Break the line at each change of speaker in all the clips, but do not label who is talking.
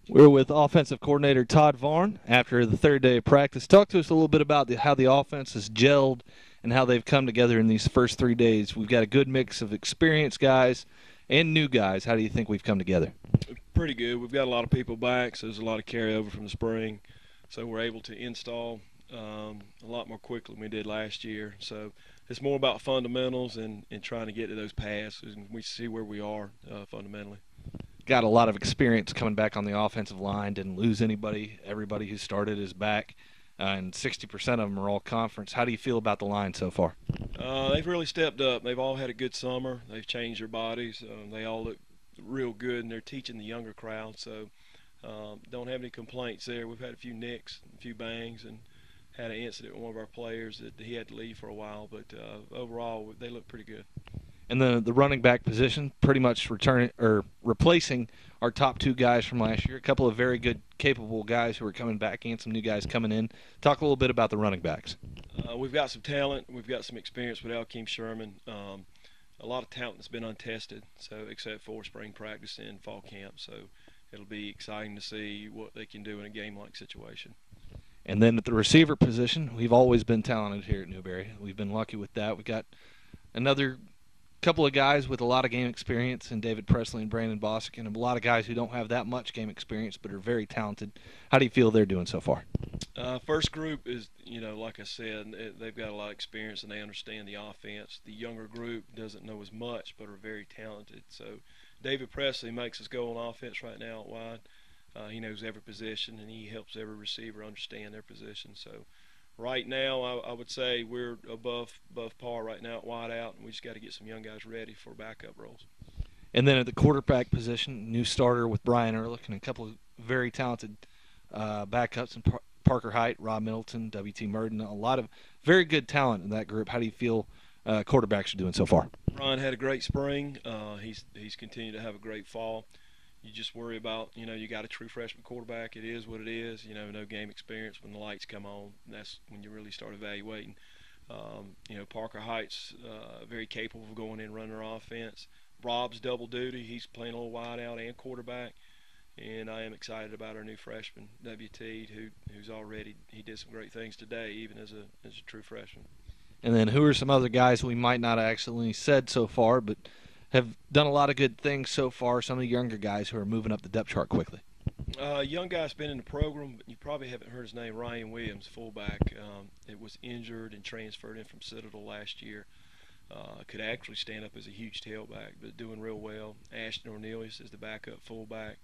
We're with offensive coordinator Todd Varn after the third day of practice. Talk to us a little bit about how the offense has gelled and how they've come together in these first 3 days. We've got a good mix of experienced guys and new guys. How do you think we've come together?
Pretty good. We've got a lot of people back, so there's a lot of carryover from the spring. So we're able to install a lot more quickly than we did last year. So it's more about fundamentals and trying to get to those passes, and we see where we are fundamentally.
Got a lot of experience coming back on the offensive line. Didn't lose anybody. Everybody who started is back, and 60% of them are all conference. How do you feel about the line so far?
They've really stepped up. They've all had a good summer. They've changed their bodies. They all look real good, and they're teaching the younger crowd. So don't have any complaints there. We've had a few nicks, a few bangs, and had an incident with one of our players that he had to leave for a while. But overall, they look pretty good.
And the running back position, pretty much returning or replacing our top two guys from last year. A couple of very good, capable guys who are coming back, and some new guys coming in. Talk a little bit about the running backs.
We've got some talent. We've got some experience with Alkeem Sherman. A lot of talent that's been untested. So except for spring practice and fall camp. So it'll be exciting to see what they can do in a game-like situation.
And then at the receiver position, we've always been talented here at Newberry. We've been lucky with that. We got another couple of guys with a lot of game experience in David Presley and Brandon Bosick, and a lot of guys who don't have that much game experience but are very talented. How do you feel they're doing so far?
First group is, like I said, they've got a lot of experience and they understand the offense. The younger group doesn't know as much but are very talented. So David Presley makes us go on offense right now out wide. He knows every position and he helps every receiver understand their position. So right now, I would say we're above par right now at wide out, and we just got to get some young guys ready for backup roles.
And then at the quarterback position, new starter with Brian Ehrlich and a couple of very talented backups in Parker Height, Rob Middleton, W.T. Murden, a lot of very good talent in that group. How do you feel quarterbacks are doing so far?
Brian had a great spring. He's continued to have a great fall. You just worry about, you got a true freshman quarterback. It is what it is. No game experience. When the lights come on, that's when you really start evaluating. Parker Heights, very capable of going in and running our offense. Rob's double duty. He's playing a little wide out and quarterback. And I am excited about our new freshman, WT, who's already, he did some great things today, even as a true freshman.
And then who are some other guys we might not have actually said so far, but have done a lot of good things so far, some of the younger guys who are moving up the depth chart quickly?
Young guy's been in the program, but you probably haven't heard his name, Ryan Williams, fullback. It was injured and transferred in from Citadel last year. Could actually stand up as a huge tailback, but doing real well. Ashton Ornelius is the backup fullback,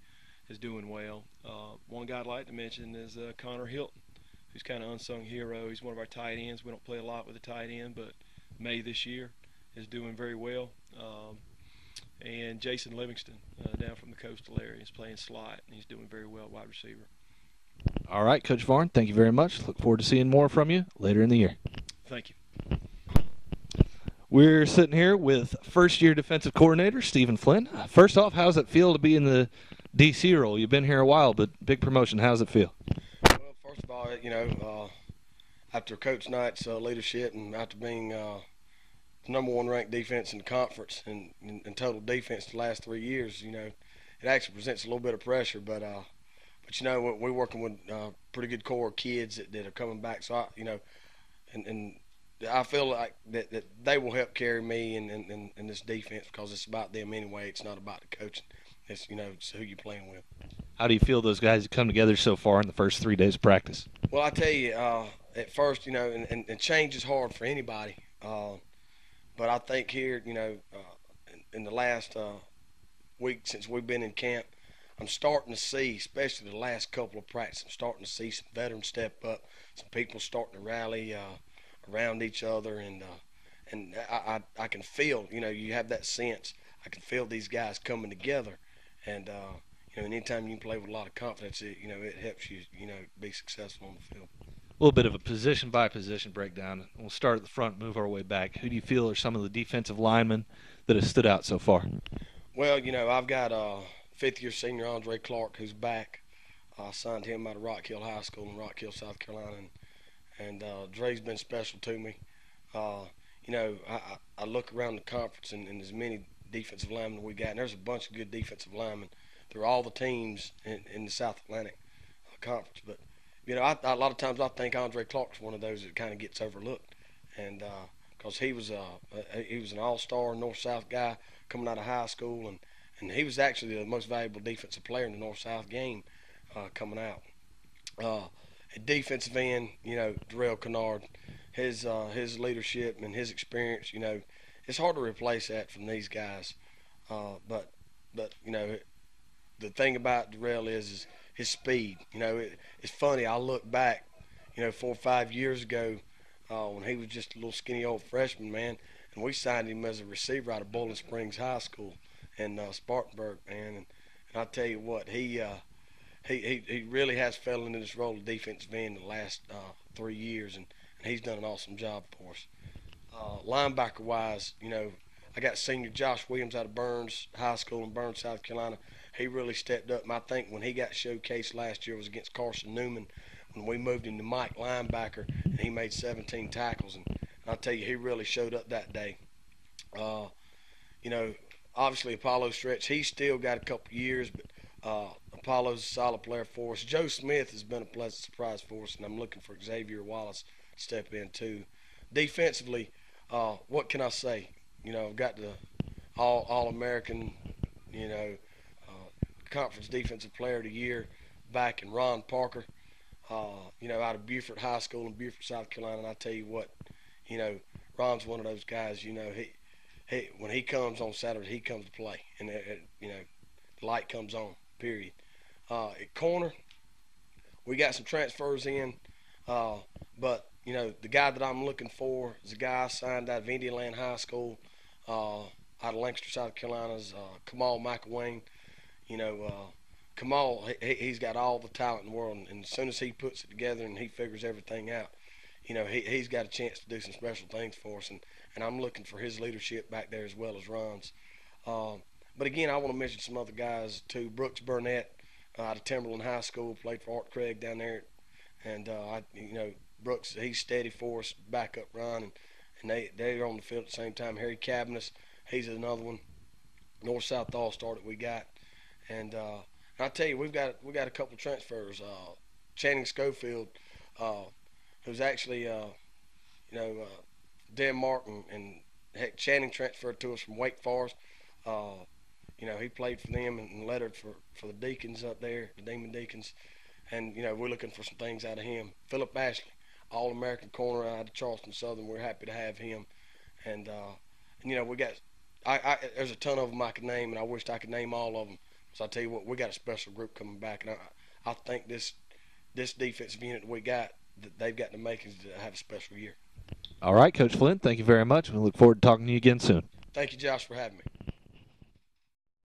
is doing well. One guy I'd like to mention is Connor Hilton, who's kind of unsung hero. He's one of our tight ends. We don't play a lot with a tight end, but May this year is doing very well. And Jason Livingston down from the coastal area is playing slot, and he's doing very well wide receiver.
All right, Coach Varn, thank you very much. Look forward to seeing more from you later in the year.
Thank you.
We're sitting here with first-year defensive coordinator Stephen Flynn. First off, how does it feel to be in the DC role? You've been here a while, but big promotion. How does it feel?
Well, first of all, after Coach Knight's leadership and after being the number one ranked defense in the conference and in total defense the last 3 years, it actually presents a little bit of pressure. But we're working with pretty good core of kids that are coming back. So and I feel like that they will help carry me in this defense because it's about them anyway. It's not about the coaching. It's who you're playing with.
How do you feel those guys have come together so far in the first 3 days of practice?
Well, I tell you, at first, and change is hard for anybody. But I think here, in the last week since we've been in camp, I'm starting to see, especially the last couple of practices, I'm starting to see some veterans step up, some people starting to rally around each other, and I can feel, you have that sense. I can feel these guys coming together, and anytime you can play with a lot of confidence, it helps you, be successful on the field.
A little bit of a position-by-position breakdown. We'll start at the front, move our way back. Who do you feel are some of the defensive linemen that have stood out so far?
Well, I've got fifth-year senior Andre Clark who's back. I signed him out of Rock Hill High School in Rock Hill, South Carolina, and Dre's been special to me. I look around the conference and as many defensive linemen we got, and there's a bunch of good defensive linemen. through all the teams in the South Atlantic Conference. But you know, a lot of times I think Andre Clark's one of those that kind of gets overlooked, and because he was an all-star North-South guy coming out of high school, and he was actually the most valuable defensive player in the North-South game coming out. At defensive end, you know, Darrell Kennard, his leadership and his experience, you know, it's hard to replace that from these guys. But you know, the thing about Darrell is his speed. You know, it's funny. I look back, you know, 4 or 5 years ago when he was just a little skinny old freshman, man, and we signed him as a receiver out of Bowling Springs High School in Spartanburg, man. And I tell you what, he really has fell into this role of defensive end in the last 3 years, and he's done an awesome job for us. Linebacker-wise, you know, I got senior Josh Williams out of Burns High School in Burns, South Carolina. He really stepped up, and I think when he got showcased last year was against Carson Newman when we moved him to Mike linebacker, and he made 17 tackles. And I'll tell you, he really showed up that day. You know, obviously Apollo Stretch, he's still got a couple years, but Apollo's a solid player for us. Joe Smith has been a pleasant surprise for us, and I'm looking for Xavier Wallace to step in too. Defensively, what can I say? You know, I've got the All-American, you know, Conference Defensive Player of the Year back in Ron Parker, you know, out of Beaufort High School in Beaufort, South Carolina. And I tell you what, you know, Ron's one of those guys, you know, he when he comes on Saturday, he comes to play. And, you know, the light comes on, period. At corner, we got some transfers in, but, you know, the guy that I'm looking for is a guy I signed out of Indian High School, out of Lancaster, South Carolina's Kamal McElwain. You know, Kamal, he's got all the talent in the world, and as soon as he puts it together and he figures everything out, you know, he's got a chance to do some special things for us, and I'm looking for his leadership back there as well as Ron's. But again, I want to mention some other guys too. Brooks Burnett out of Timberland High School, played for Art Craig down there, and you know, Brooks, he's steady for us, back up Ron, and they're on the field at the same time. Harry Cabinets, he's another one, North-South All-Star that we got. And I tell you, we got a couple of transfers. Channing Schofield, who's actually, you know, Denmark, and heck, Channing transferred to us from Wake Forest. You know, he played for them and lettered for the Deacons up there, the Demon Deacons. And, you know, we're looking for some things out of him. Philip Ashley, All-American corner out of Charleston Southern. We're happy to have him. And you know, we got there's a ton of them I could name, and I wished I could name all of them. So I tell you what, we got a special group coming back, and I think this defensive unit that we got, they've got the makings to have a special year.
All right, Coach Flynn, thank you very much. We look forward to talking to you again soon.
Thank you, Josh, for having me.